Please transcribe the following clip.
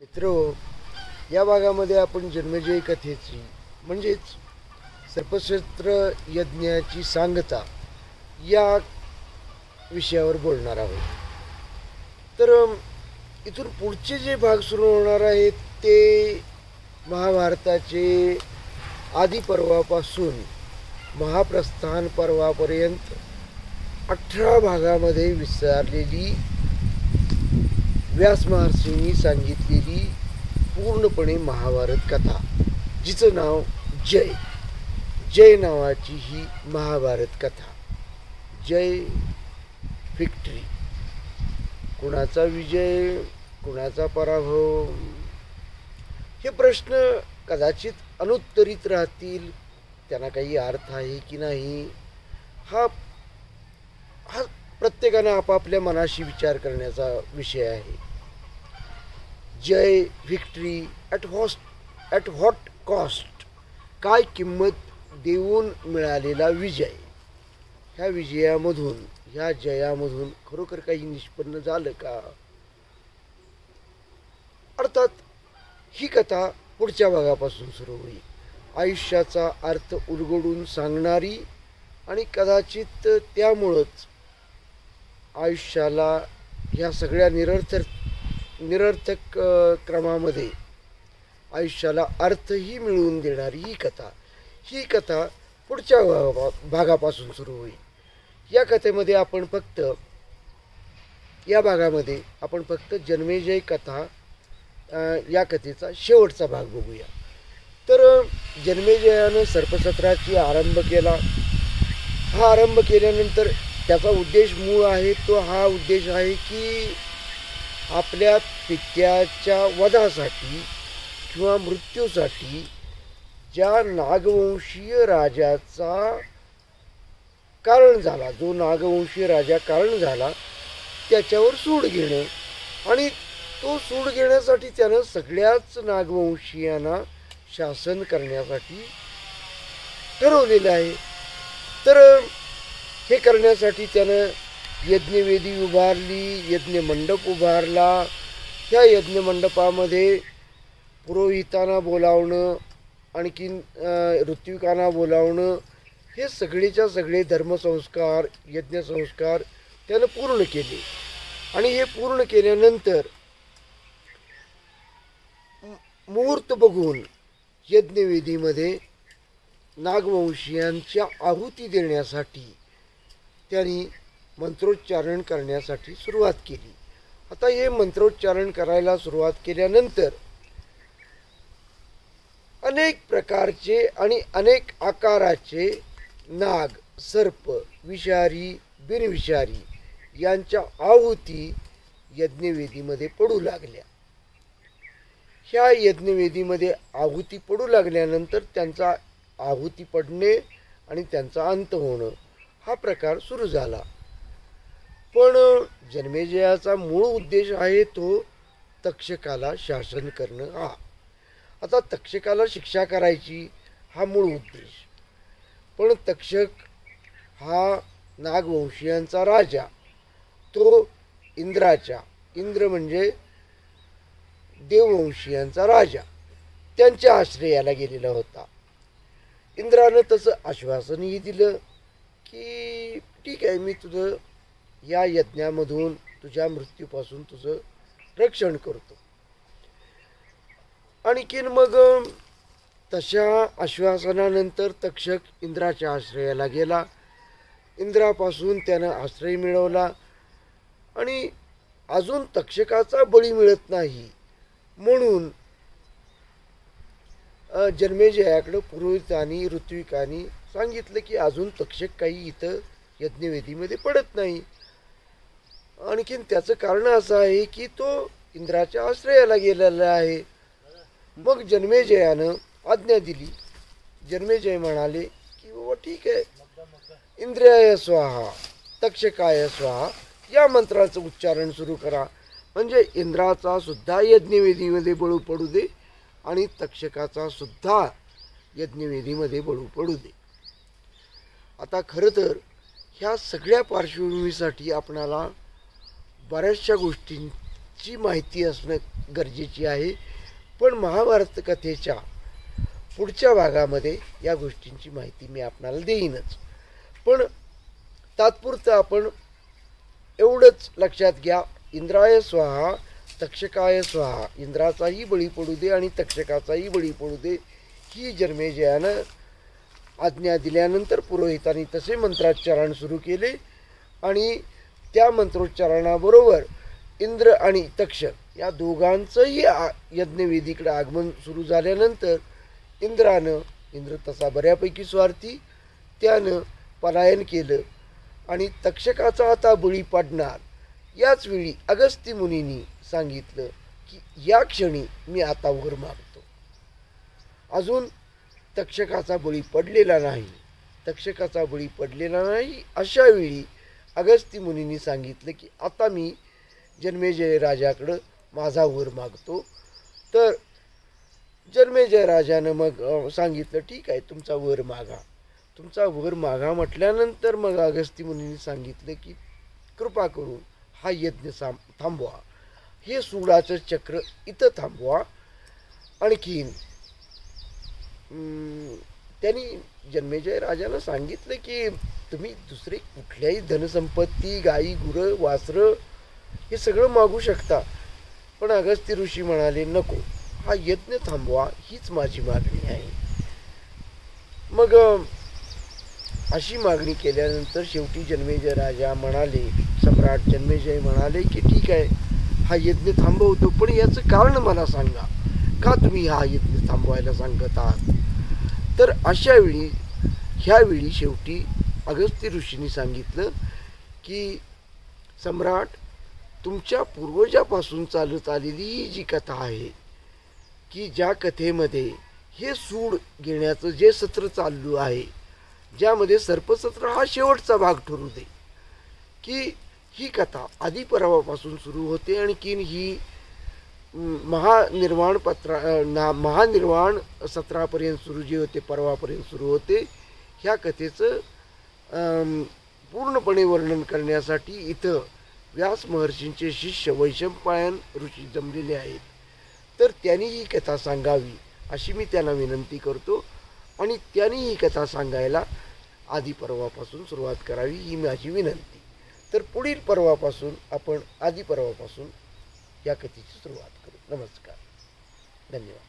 मित्रो, या भागामध्ये आपण जन्मेजय कथेची म्हणजेच सर्पक्षेत्र यज्ञाची सांगता या विषयावर बोलणार आहोत। तर इथून पुढचे जे भाग सुरू होणार आहेत ते महाभारताचे आदी पर्वापासून महाप्रस्थान पर्वापर्यंत 18 भागामध्ये विस्तारलेली व्यास महर्षींनी सांगितलेली पूर्णपणे महाभारत कथा, जिचं नाव जय नावाची ही महाभारत कथा। जय विक्ट्री, कुणाचा विजय कुणाचा पराभव हे प्रश्न कदाचित अनुत्तरित राहतील, त्यांना काही अर्थ आहे की नाही हा प्रत्येकानं आपापल्या मनाशी विचार करण्याचा विषय आहे। जय विक्ट्री ॲट व्हॉट कॉस्ट, काय किंमत देऊन मिळालेला विजय, ह्या विजयामधून ह्या जयामधून खरोखर काही निष्पन्न झालं का? अर्थात ही कथा पुढच्या भागापासून सुरू होईल, आयुष्याचा अर्थ उलगडून सांगणारी आणि कदाचित त्यामुळंच आयुष्याला ह्या सगळ्या निरर्थक क्रमामध्ये आयुष्याला अर्थही मिळवून देणारी ही कथा पुढच्या भागापासून सुरू होईल। या कथेमध्ये या भागामध्ये आपण फक्त जन्मेजय कथा या कथेचा शेवटचा भाग बघूया। तर जन्मेजयानं सर्पसत्राची आरंभ केला। हा आरंभ केल्यानंतर त्याचा उद्देश मूळ आहे तो हा उद्देश आहे की आपल्या पित्याच्या वधासाठी किंवा मृत्यूसाठी ज्या नागवंशीय राजाचा कारण झाला, जो नागवंशीय राजा कारण झाला, त्याच्यावर सूड घेणं आणि तो सूड घेण्यासाठी त्यानं सगळ्याच नागवंशीयांना शासन करण्यासाठी ठरवलेलं आहे। तर हे करण्यासाठी त्यानं यज्ञवेदी उभारली, यज्ञमंडप उभारला। ह्या यज्ञमंडपामध्ये पुरोहितांना बोलावणं, आणखीन ऋत्विकांना बोलावणं, हे सगळेच्या सगळे धर्मसंस्कार यज्ञसंस्कार त्यानं पूर्ण केले। आणि हे पूर्ण केल्यानंतर मुहूर्त बघून यज्ञवेदीमध्ये नागवंशीयांच्या आहुती देण्यासाठी त्यांनी मंत्रोच्चारण करण्यासाठी सुरुवात केली। आता हे मंत्रोच्चारण करायला सुरुवात केल्यानंतर अनेक प्रकारचे आणि अनेक आकाराचे नाग, सर्प, विषारी, बिनविषारी यांच्या आहुती यज्ञवेदीमध्ये पडू लागल्या। ह्या यज्ञवेदीमध्ये आहुती पडू लागल्यानंतर त्यांचा आहुती पडणे आणि त्यांचा अंत होणं हा प्रकार सुरू झाला। पण जन्मेजयाचा मूळ उद्देश आहे तो तक्षकाला शासन करणं हा। आता तक्षकाला शिक्षा करायची हा मूळ उद्देश, पण तक्षक हा नागवंशीयांचा राजा, तो इंद्र म्हणजे देववंशीयांचा राजा, त्यांच्या आश्रयाला गेलेला होता। इंद्रानं तसं आश्वासनही दिलं की ठीक आहे, मी तुझं या यज्ञामधून तुझ्या मृत्यूपासून तुझं रक्षण करतो। आणखीन मग तशा आश्वासनानंतर तक्षक इंद्राच्या आश्रयाला गेला। इंद्रापासून त्यानं आश्रय मिळवला आणि अजून तक्षकाचा बळी मिळत नाही म्हणून जन्मेजयाकडं पुरोहितांनी ऋत्विकांनी सांगितलं की अजून तक्षक काही इथं यज्ञवेदीमध्ये पडत नाही। आणखीन त्याचं कारण असं आहे की तो इंद्राच्या आश्रयाला गेलेला आहे। मग जन्मेजयानं आज्ञा दिली। जन्मेजय म्हणाले की बाबा ठीक आहे, इंद्रियाय स्वाहा तक्षकाय स्वाहा या मंत्राचं उच्चारण सुरू करा, म्हणजे इंद्राचा सुद्धा यज्ञवेदीमध्ये बळू पडू दे आणि तक्षकाचा सुद्धा यज्ञवेदीमध्ये बळू पडू दे। आता खरं तर ह्या सगळ्या पार्श्वभूमीसाठी आपणाला बऱ्याचशा गोष्टी ची माहिती असणं गरजेची आहे. पण महाभारत कथेच्या पुढच्या भागामध्ये या गोष्टींची माहिती मी आपणाला देईनच. पण तात्पुरतं आपण एवढंच लक्षात घ्या, इंद्राय स्वाहा तक्षकाय स्वाहा, इंद्राचाही बळी पडू दे आणि तक्षकाचाही बळी पडू दे, ही जन्मेजयानं आज्ञा दिल्यानंतर पुरोहितांनी तसे मंत्रोच्चारण सुरू केले. आणि त्या मंत्रोच्चारणाबरोबर इंद्र आणि तक्षक या दोघांचंही यज्ञवेदीकडे आगमन सुरू झाल्यानंतर इंद्र तसा बऱ्यापैकी स्वार्थी, त्यानं पलायन केलं आणि तक्षकाचा आता बळी पडणार. याच वेळी अगस्त्य मुनींनी सांगितलं की या क्षणी मी आता वर मागतो. अजून तक्षकाचा बळी पडलेला नाही. अशा वेळी अगस्त्य मुनींनी सांगितलं की आता मी जन्मेजय राजाकडं माझा वर मागतो. तर जन्मेजय राजानं मग सांगितलं ठीक आहे, तुमचा वर मागा म्हटल्यानंतर मग अगस्त्य मुनींनी सांगितलं की कृपा करून हा यज्ञ थांबवा, हे सूडाचं चक्र इथं थांबवा. आणखीन त्यांनी जन्मेजय राजानं सांगितलं की तुम्ही दुसरे कुठल्याही धनसंपत्ती, गाई गुरं वासरं हे सगळं मागू शकता. पण अगस्त्य ऋषी म्हणाले नको, हा यज्ञ थांबवा, हीच माझी मागणी आहे. मग अशी मागणी केल्यानंतर शेवटी जन्मेजय राजा म्हणाले, सम्राट जन्मेजय म्हणाले की ठीक आहे, हा यज्ञ थांबवतो, पण याचं कारण मला सांगा, का तुम्ही हा यज्ञ थांबवायला सांगत आहात. तर ह्यावेळी शेवटी अगस्त्य ऋषींनी सांगितलं की सम्राट, तुमच्या पूर्वजापासून चालत आलेली ही जी कथा आहे की ज्या कथेमध्ये हे सूड घेण्याचं जे सत्र चालू आहे, ज्यामध्ये सर्पसत्र हा शेवटचा भाग ठरू दे, की ही कथा आदिपर्वापासून सुरू होते. आणखीन ही महानिर्वाण सत्रापर्यंत सुरू जे होते, पर्वापर्यंत सुरू होते. ह्या कथेचं पूर्णपणे वर्णन करण्यासाठी इथं व्यास महर्षींचे शिष्य वैशंपायन ऋषी जमलेले आहेत. तर त्यांनी ही कथा सांगावी अशी मी त्यांना विनंती करतो. आणि त्यांनी ही कथा सांगायला आदिपर्वापासून सुरुवात करावी ही माझी विनंती. तर पुढील पर्वापासून आपण आदिपर्वापासून या कथेची सुरुवात करू. नमस्कार, धन्यवाद.